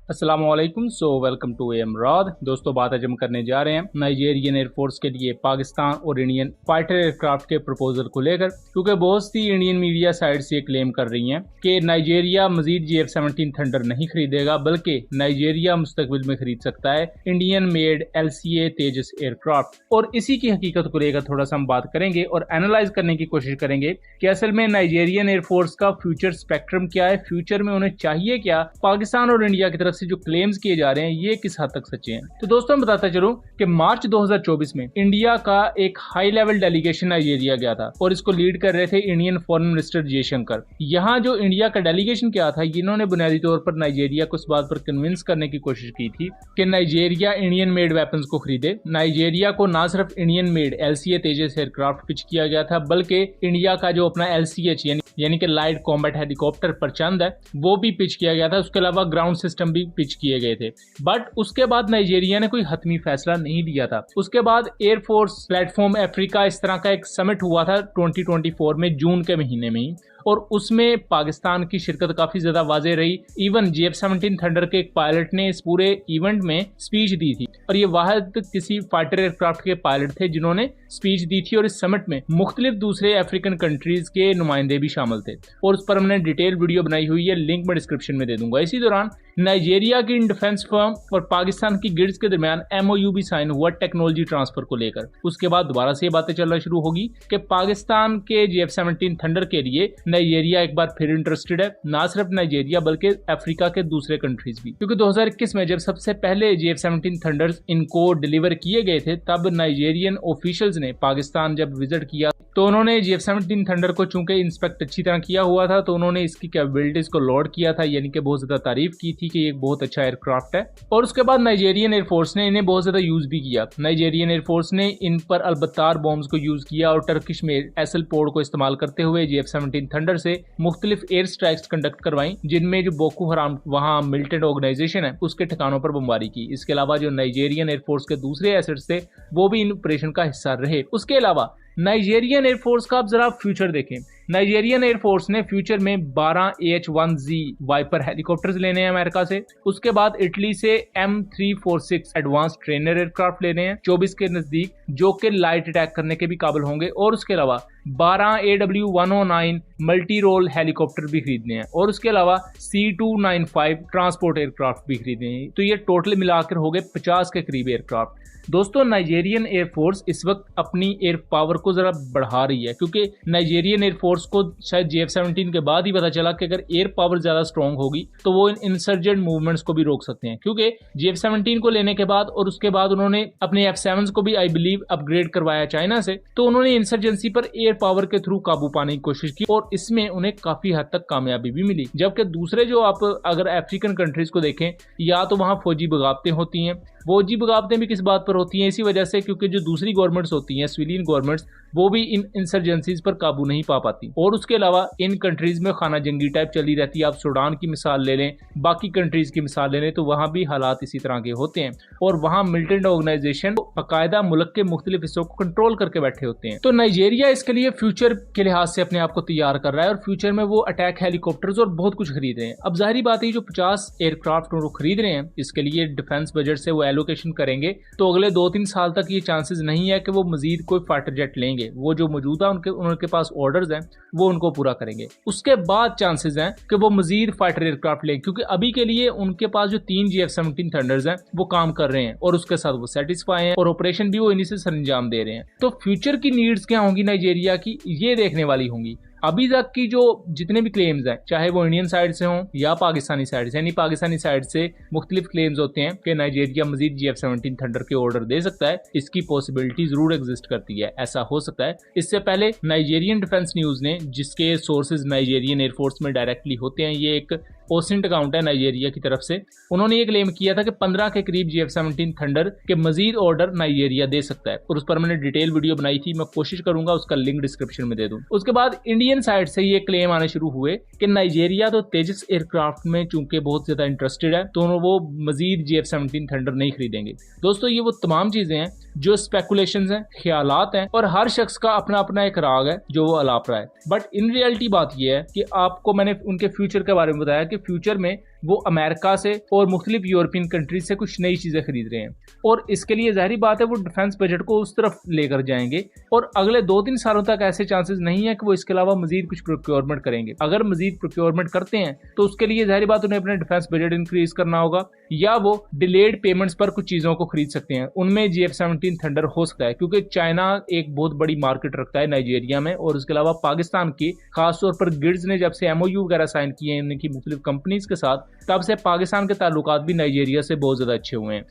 अस्सलामुअलैकुम। Welcome to Emrad. दोस्तों, बात आज हम करने जा रहे हैं नाइजेरियन एयरफोर्स के लिए पाकिस्तान और इंडियन फाइटर एयरक्राफ्ट के प्रपोजल को लेकर, क्योंकि बहुत सी इंडियन मीडिया साइट से क्लेम कर रही हैं कि नाइजेरिया मजीद GF-17 थंडर नहीं खरीदेगा, बल्कि नाइजेरिया मुस्तकबिल में खरीद सकता है इंडियन मेड LCA तेजस एयरक्राफ्ट। और इसी की हकीकत को लेकर थोड़ा सा हम बात करेंगे और एनालाइज करने की कोशिश करेंगे कि असल में नाइजेरियन एयरफोर्स का फ्यूचर स्पेक्ट्रम क्या है, फ्यूचर में उन्हें चाहिए क्या, पाकिस्तान और इंडिया की तरफ से जो क्लेम्स किए जा रहे हैं ये किस हद तक सच्चे हैं। तो दोस्तों, मैं बताता चलूं कि मार्च 2024 में इंडिया का एक हाई लेवल डेलीगेशन नाइजेरिया गया था और इसको लीड कर रहे थे इंडियन फॉरेन मिनिस्टर जयशंकर। यहाँ जो इंडिया का डेलीगेशन क्या था, इन्होंने बुनियादी तौर पर नाइजेरिया को इस बात पर कन्विंस करने की कोशिश की थी कि नाइजेरिया इंडियन मेड वेपन्स को खरीदे। नाइजेरिया को ना सिर्फ इंडियन मेड LCA तेजस एयरक्राफ्ट पिच किया गया था, बल्कि इंडिया का जो अपना LCH यानी कि लाइट कॉम्बैट हेलीकॉप्टर प्रचंड है वो भी पिच किया गया था। उसके अलावा ग्राउंड सिस्टम भी पिच किए गए थे। बट उसके बाद नाइजेरिया ने कोई हतमी फैसला नहीं लिया था। उसके बाद एयरफोर्स प्लेटफॉर्म अफ्रीका इस तरह का एक समिट हुआ था 2024 में, जून के महीने में ही, और उसमें पाकिस्तान की शिरकत काफी ज्यादा वाज़ेह रही। इवन GF-17 थंडर के एक पायलट ने इस पूरे इवेंट में स्पीच दी थी और ये वाहिद किसी फाइटर एयरक्राफ्ट के पायलट थे जिन्होंने स्पीच दी थी। और इस समिट में मुख्तलिफ दूसरे अफ्रीकन कंट्रीज के नुमाइंदे भी शामिल थे और उस पर हमने डिटेल वीडियो बनाई हुई है, लिंक मैं डिस्क्रिप्शन में दे दूंगा। इसी दौरान नाइजेरिया की डिफेंस फर्म और पाकिस्तान की गिल्ड्स के दरमियान MOU भी साइन हुआ टेक्नोलॉजी ट्रांसफर को लेकर। उसके बाद दोबारा से ये बातें चलना शुरू होगी कि पाकिस्तान के GF-17 थंडर के लिए नाइजेरिया एक बार फिर इंटरेस्टेड है। ना सिर्फ नाइजेरिया बल्कि अफ्रीका के दूसरे कंट्रीज भी, क्योंकि 2021 में जब सबसे पहले GF-17 थंडर्स इनको डिलीवर किए गए थे, तब नाइजेरियन ऑफिशियल्स ने पाकिस्तान जब विजिट किया तो उन्होंने GF-17 थंडर को चूंकि इंस्पेक्ट अच्छी तरह किया हुआ था, तो उन्होंने इसकी कैपेबिलिटीज को लॉड किया था, यानी कि बहुत ज्यादा तारीफ की थी कि ये एक बहुत अच्छा एयरक्राफ्ट है। और उसके बाद नाइजेरियन एयरफोर्स ने इन्हें बहुत ज्यादा यूज भी किया। नाइजेरियन एयरफोर्स ने इन पर अलबत्तार बॉम्ब्स को यूज किया और टर्किश में एसल पोड को इस्तेमाल करते हुए GF-17 थंडर से मुख्तलिफ एयर स्ट्राइक्स कंडक्ट करवाई, जिनमें जो बोको हराम वहां मिलिटेंट ऑर्गेनाइजेशन है उसके ठिकानों पर बमबारी की। इसके अलावा जो नाइजेरियन एयरफोर्स के दूसरे एसेट्स थे वो भी इन ऑपरेशन का हिस्सा रहे। उसके अलावा नाइजेरियन एयरफोर्स का आप जरा फ्यूचर देखें। नाइजेरियन एयरफोर्स ने फ्यूचर में 12 AH-1Z वाइपर हेलीकॉप्टर्स लेने हैं अमेरिका से। उसके बाद इटली से M346 एडवांस ट्रेनर एयरक्राफ्ट लेने हैं 24 के नजदीक, जो कि लाइट अटैक करने के भी काबिल होंगे। और उसके अलावा 12 AW109 मल्टी रोल हेलीकॉप्टर भी खरीदने हैं और उसके अलावा C295 ट्रांसपोर्ट एयरक्राफ्ट भी खरीदने हैं। तो ये टोटल मिलाकर हो गए 50 के करीब एयरक्राफ्ट। दोस्तों, नाइजेरियन एयरफोर्स इस वक्त अपनी एयर पावर को जरा बढ़ा रही है, क्योंकि नाइजेरियन एयरफोर्स को शायद GF-17 के बाद ही पता चला कि अगर एयर पावर ज्यादा स्ट्रांग होगी तो वो इन इंसर्जेंट मूवमेंट्स को भी रोक सकते हैं। क्योंकि GF-17 को लेने के बाद और उसके बाद उन्होंने अपने F-7s को भी आई बिलीव अपग्रेड करवाया चाइना से, तो उन्होंने इंसर्जेंसी पर एयर पावर के थ्रू काबू पाने की कोशिश की और इसमें उन्हें काफी हद तक कामयाबी भी मिली। जबकि दूसरे जो आप अगर अफ्रीकन कंट्रीज को देखें, या तो वहां फौजी बगावतें होती हैं। फौजी बगावतें भी किस बात पर होती हैं? इसी वजह से क्योंकि जो दूसरी गवर्नमेंट्स होती हैं, सिविलियन गवर्नमेंट्स, वो भी इन इंसर्जेंसीज पर काबू नहीं पा पाती। और उसके अलावा इन कंट्रीज में खाना जंगी टाइप चली रहती है। आप सूडान की मिसाल ले लें, बाकी कंट्रीज की मिसाल ले लें, तो वहां भी हालात इसी तरह के होते हैं और वहां मिलिटेंट ऑर्गेनाइजेशन बाकायदा मुल्क के मुख्तलिफ हिस्सों को कंट्रोल करके बैठे होते हैं। तो नाइजेरिया इसके लिए फ्यूचर के लिहाज से अपने आप को तैयार कर रहा है और फ्यूचर में वो अटैक हेलीकॉप्टर्स और बहुत कुछ खरीद रहे हैं। अब जाहिर बात है, जो 50 एयरक्राफ्ट वो खरीद रहे हैं, इसके लिए डिफेंस बजट से वो एलोकेशन करेंगे, तो अगले 2-3 साल तक ये चांसेस नहीं है कि वो मजीद कोई फाइटर जेट लेंगे। वो जो मौजूदा उनके पास ऑर्डर्स हैं वो उनको पूरा करेंगे। उसके बाद चांसेस हैं कि वो मजीद फाइटर एयरक्राफ्ट लेंगे, क्योंकि अभी के लिए उनके पास जो 3 GF-17 थंडर्स हैं वो काम कर रहे हैं और उसके साथ वो सेटिस्फाई हैं और ऑपरेशन भी वो इन्हीं से सरंजाम दे रहे हैं। तो फ्यूचर की नीड्स क्या होंगी नाइजेरिया की, ये देखने वाली होंगी। अभी तक की जो जितने भी क्लेम्स हैं, चाहे वो इंडियन साइड से हों या पाकिस्तानी साइड से, यानी पाकिस्तानी साइड से मुख्तलिफ क्लेम्स होते हैं कि नाइजेरिया मजीद GF-17 थंडर के ऑर्डर दे सकता है। इसकी पॉसिबिलिटी जरूर एग्जिस्ट करती है, ऐसा हो सकता है। इससे पहले नाइजेरियन डिफेंस न्यूज ने, जिसके सोर्सेज नाइजेरियन एयरफोर्स में डायरेक्टली होते हैं, ये एक ओसेंट अकाउंट है नाइजेरिया की तरफ से, उन्होंने ये क्लेम किया था कि 15 के करीब GF-17 थंडर के मजीद ऑर्डर नाइजेरिया दे सकता है और उस पर मैंने डिटेल वीडियो बनाई थी, मैं कोशिश करूंगा उसका लिंक डिस्क्रिप्शन में दे दूं। उसके बाद इंडियन साइड से ये क्लेम आने शुरू हुए कि नाइजेरिया तो तेजस एयरक्राफ्ट में चूंकि बहुत ज्यादा इंटरेस्टेड है, तो वो मजीद GF-17 थंडर नहीं खरीदेंगे। दोस्तों, ये वो तमाम चीजें हैं जो स्पेकुलेशंस हैं, ख्यालात हैं और हर शख्स का अपना अपना एक राग है जो वो अलाप रहा है। बट इन रियलिटी बात यह है कि आपको मैंने उनके फ्यूचर के बारे में बताया कि फ्यूचर में वो अमेरिका से और मुख्तलिफ यूरोपियन कंट्रीज से कुछ नई चीजें खरीद रहे हैं और इसके लिए जाहिर बात है वो डिफेंस बजट को उस तरफ लेकर जाएंगे और अगले 2-3 सालों तक ऐसे चांसेस नहीं है कि वो इसके अलावा मजीद कुछ प्रोक्योरमेंट करेंगे। अगर मजीद प्रोक्योरमेंट करते हैं तो उसके लिए जाहिर बात उन्हें अपने डिफेंस बजट इंक्रीज करना होगा या वो डिलेड पेमेंट्स पर कुछ चीजों को खरीद सकते हैं। उनमें GF-17 थंडर हो सकता है क्योंकि चाइना एक बहुत बड़ी मार्केट रखता है नाइजीरिया में और उसके अलावा पाकिस्तान की खासतौर पर गिल्ड्स ने जब से MOU वगैरह साइन किए हैं इनकी मुख्तलिफ कंपनीज के साथ तब से पाकिस्तान के ताल्लुकात भी नाइजीरिया से बहुत ज्यादा अच्छे हुए हैं।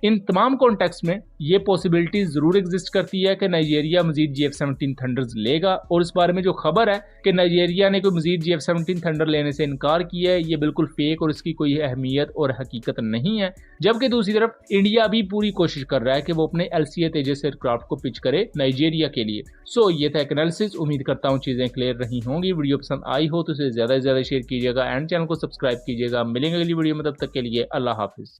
इन तमाम कॉन्टेक्स्ट में ये पॉसिबिलिटी जरूर एग्जिस्ट करती है कि नाइजीरिया मजीद GF-17 थंडर्स लेगा और इस बारे में जो खबर है कि नाइजीरिया ने कोई मजीद GF-17 थंडर लेने से इनकार किया है ये बिल्कुल फेक और इसकी कोई अहमियत और हकीकत नहीं है। जबकि दूसरी तरफ इंडिया भी पूरी कोशिश कर रहा है कि वो अपने LCA तेजस एयरक्राफ्ट को पिच करे नाइजीरिया के लिए। ये था एक एनालिसिस। उम्मीद करता हूँ चीजें क्लियर रही होंगी। वीडियो पसंद आई हो तो इसे ज्यादा से ज्यादा शेयर कीजिएगा एंड चैनल को सब्सक्राइब कीजिएगा। मिलेंगे अगली वीडियो में, तब तक के लिए अल्लाह हाफिज।